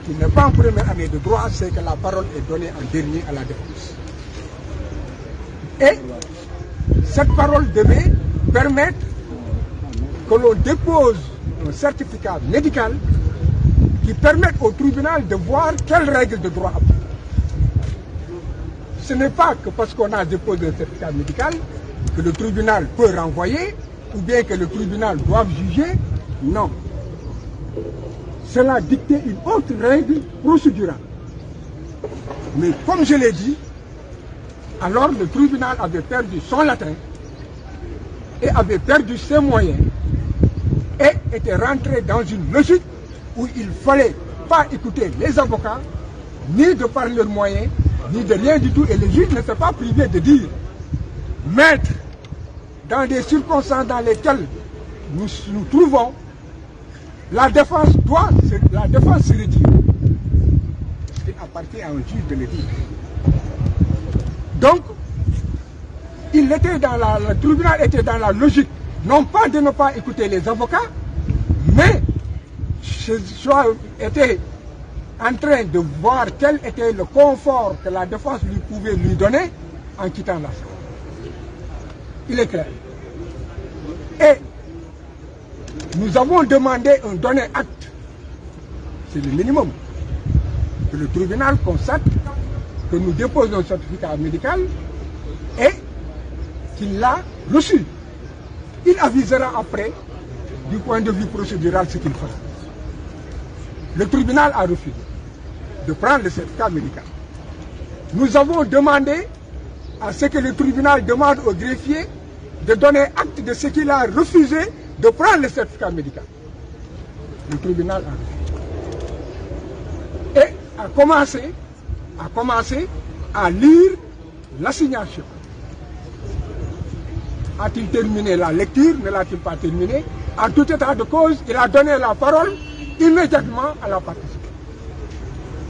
qui n'est pas en première année de droit, c'est que la parole est donnée en dernier à la défense. Et cette parole devait permettre que l'on dépose un certificat médical qui permette au tribunal de voir quelles règles de droit appliquer. Ce n'est pas que parce qu'on a déposé un certificat médical que le tribunal peut renvoyer ou bien que le tribunal doit juger. Non. Cela dictait une autre règle procédurale. Mais comme je l'ai dit, alors le tribunal avait perdu son latin et avait perdu ses moyens et était rentré dans une logique où il ne fallait pas écouter les avocats, ni de par leurs moyens, ni de rien du tout. Et le juge ne s'est pas privé de dire, maître, dans des circonstances dans lesquelles nous nous trouvons, la défense se retire. Il appartient à un juge de le dire. Donc, le tribunal était dans la logique, non pas de ne pas écouter les avocats, mais était en train de voir quel était le confort que la défense lui pouvait lui donner en quittant la salle. Il est clair. Et nous avons demandé un donné acte. C'est le minimum. Que le tribunal constate que nous déposons un certificat médical et qu'il l'a reçu. Il avisera après, du point de vue procédural, ce qu'il fera. Le tribunal a refusé de prendre le certificat médical. Nous avons demandé à ce que le tribunal demande au greffier de donner acte de ce qu'il a refusé de prendre le certificat médical. Le tribunal a refusé. Et a commencé à lire l'assignation. A-t-il terminé la lecture? Ne l'a-t-il pas terminé? En tout état de cause, il a donné la parole immédiatement à la participation.